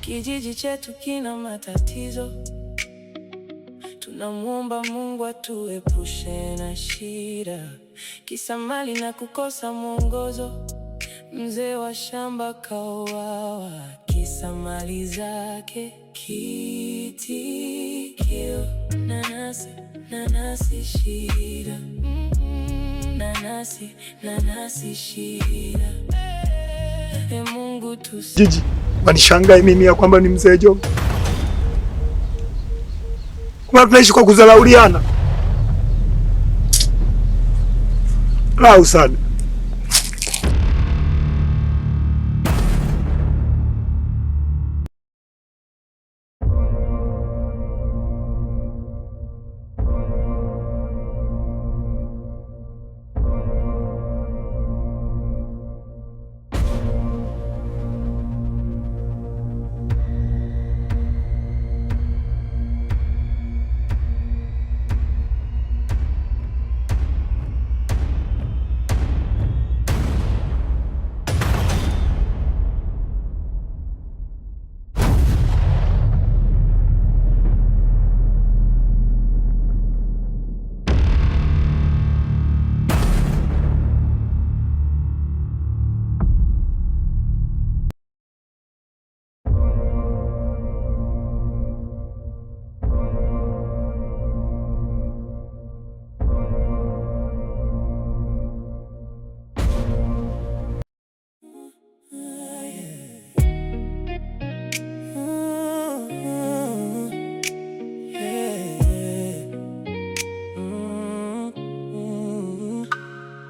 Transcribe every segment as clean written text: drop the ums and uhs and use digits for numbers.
Kijiji chetu kina matatizo, tunamuomba Mungu atuepushe na shida. Kisa mali na kukosa mwongozo, mzee wa shamba kauawa kisa mali zake. Kitikio: nanasi shida, nanasi shida. Mungu Jiji wanishangae mimi ya kwamba ni mzee Job. Kuma tunaishi kwa kudharauliana. Lau sana.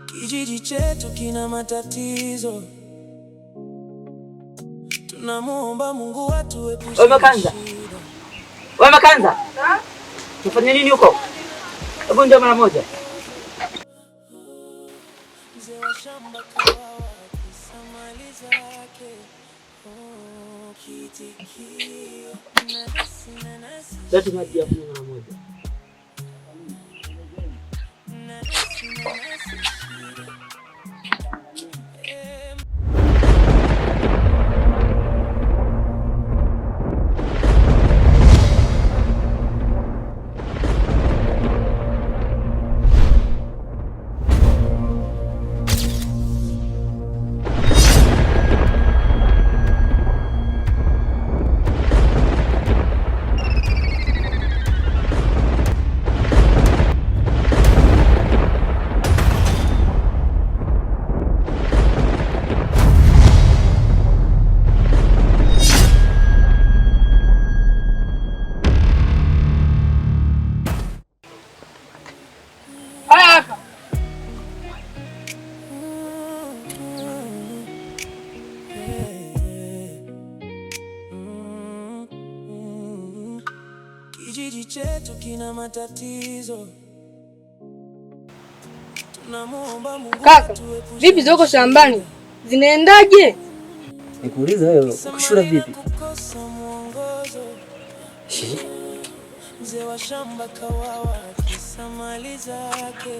Kijiji chetu kina matatizo, tunamuomba Mungu atuepushe. Wewe Makanza, unafanya nini huko? Hebu njoo mara moja. Mzee wa shamba kauawa kisa mali zake. Kitikio: nanasi. Leta maji ya kunywa mara moja. Kijiji chetu kina matatizo, tunamuomba Mungu. Kaka, vipi zoko shambani? Zinaendaje? Nikuuliza wewe, kushura vipi? Mzee wa shamba kauawa kisa mali zake.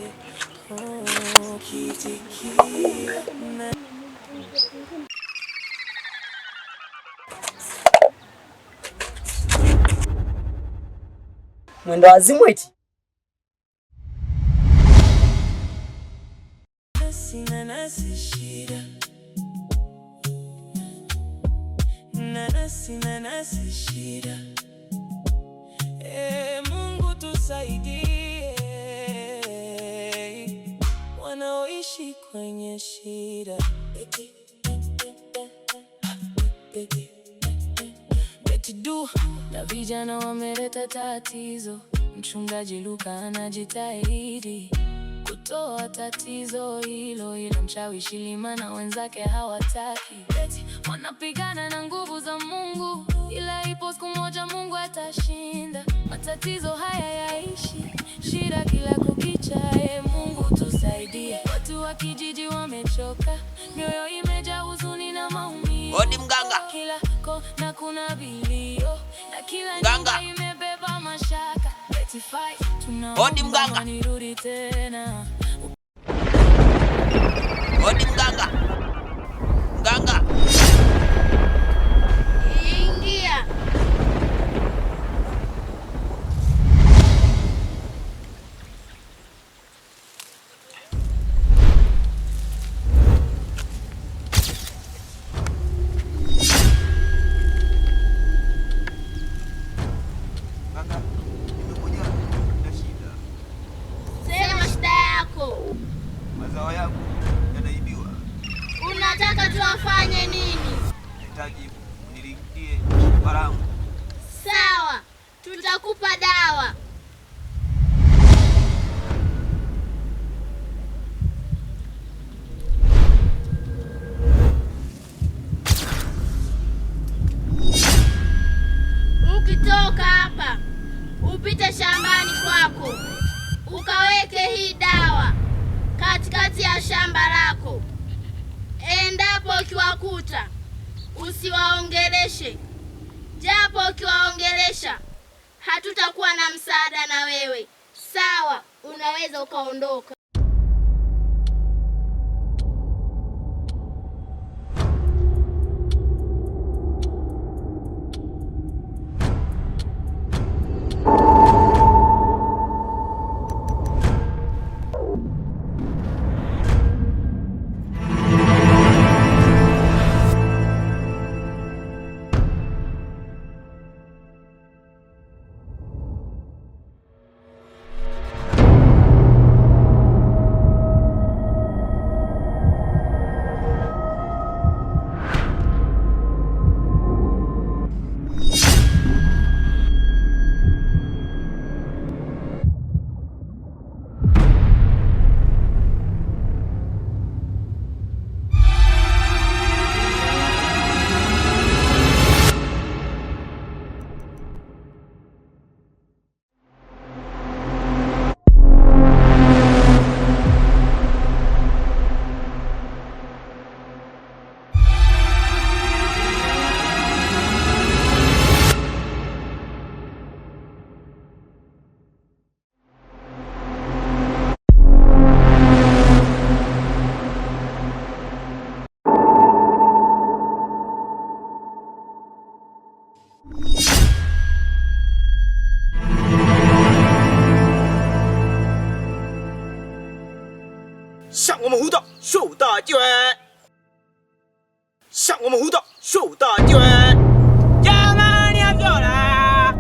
Mwendo wazimu eti. Nanasi shida, nanasi shida. Mungu tusaidie wanaoishi kwenye shida. Betidu na vijana wameleta tatizo. Mchungaji Luka anajitahidi kutoa tatizo hilo, ila mshawishi Lima na wenzake hawataki. Wanapigana na nguvu za Mungu, ila ipo siku moja Mungu atashinda. Matatizo haya yaishi, shida kila kukicha. Mungu tusaidie. Watu wa kijiji wamechoka, mioyo imejaa kuna bilio na kila nyumba imebeba mashaka. Odi mganga. Nirudi tena. Odi mganga. Mganga. Ingia. Sema shida yako. Mazao yangu yanaibiwa. Unataka tuwafanye nini? Nahitaji unilipie gharama. Sawa, tutakupa dawa. Ukitoka hapa, upite shambani kwako, ukaweke hii dawa katikati ya shamba lako. Endapo ukiwakuta, usiwaongeleshe. Japo ukiwaongelesha, hatutakuwa na msaada na wewe. Sawa, unaweza ukaondoka. Jamani ya vyola,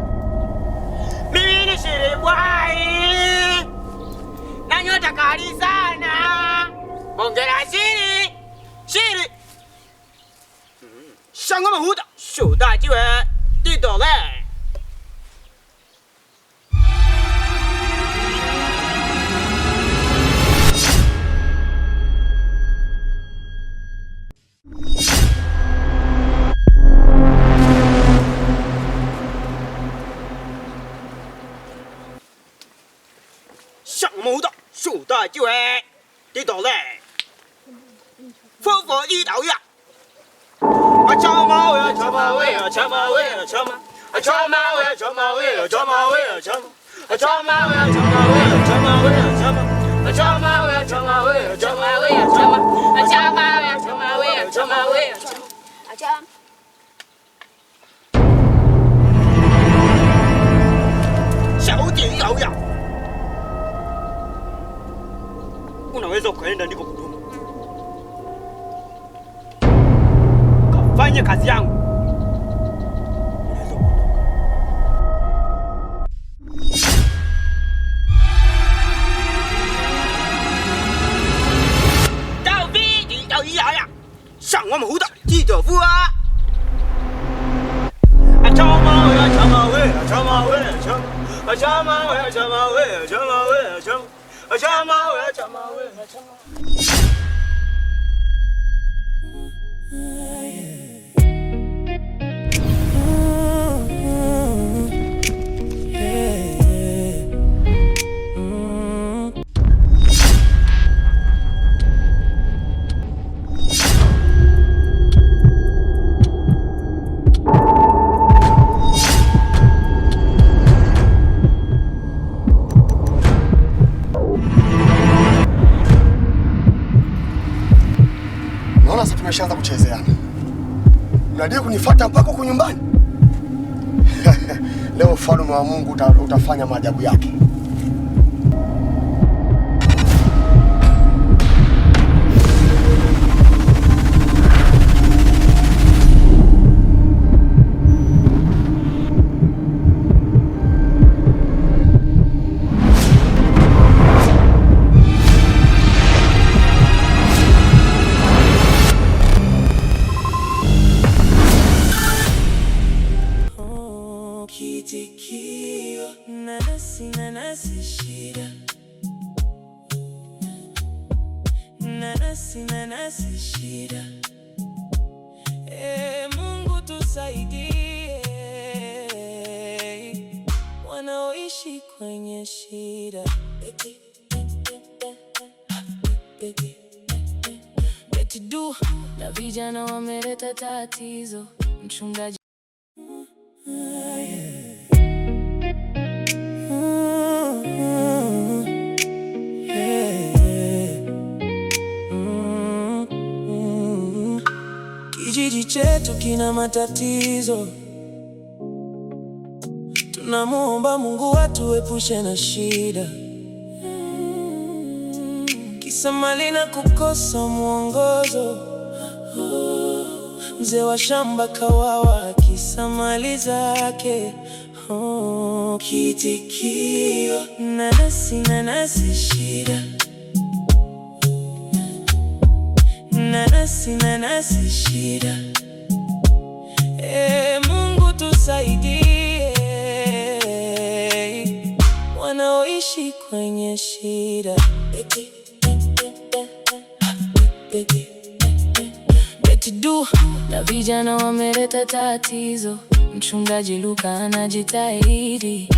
mimi ni Shiri Bwai na nyota kali sana. Hongera Shiri, Shiri. Shangwa mahuda, shuda jiwe, didole. Mũ đó, sủ ta chứ đi tổ lệ, phô phô đi đảo ya. Chào mau ya, chào mau ya, chào mau ya, chào mau, chào mau ya, chào mau ya, chào mau ya, chào mau, chào mau ya, chào mau ya, chào mau ya, chào mau, chào mau ya, chào mau ya, chào mau ya, chào mau, chào mau ya, chào mau ya, chào mau ya, chào. Shảo chỉ dậu ya. Unaweza ukaenda ndiko kudumu. Kafanye kazi yangu. Unaweza kuondoka. Tao vi chỉ tao ý ya. Sang我们湖的记者夫啊。Chào mau ya, chào mau ya, chào mau ya, chào mau, chào mau ya, chào mau ya, chào mau ya, chào mau. Chào mau ya, chào mau ya, chào mau. sasa tumeshaanza kuchezeana. Unadai kunifuata mpaka huko nyumbani? Leo ufalme wa Mungu utafanya maajabu yake. Kitikio, nanasi nanasi shida, nanasi nanasi shida. Mungu tusaidie wanaoishi kwenye shida. Beti du na vijana wameleta tatizo, mchungaji kijiji chetu kina matatizo, tunamuomba Mungu atuepushe na shida. Kisa mali na kukosa mwongozo, mzee wa shamba kawawa kisa mali zake. Kitikio, nanasi nanasi shida, nanasi nanasi shida. Mungu tusaidie wanaoishi kwenye shida. Beti du na vijana wameleta tatizo, mchungaji Luka anajitahidi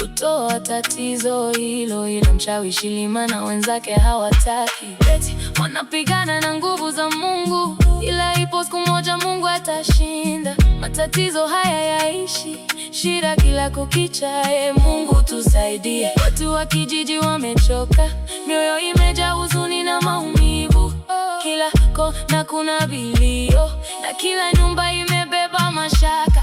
kutoa tatizo hilo, ila mshawishi Lima na wenzake hawataki. Beti wanapigana na nguvu za Mungu, ila ipo siku moja Mungu atashinda. Matatizo haya yaishi, shida kila kukicha. Mungu tusaidie. Watu wa kijiji wamechoka, mioyo imejaa huzuni na maumivu. Kila kona kuna vilio na kila nyumba imebeba mashaka.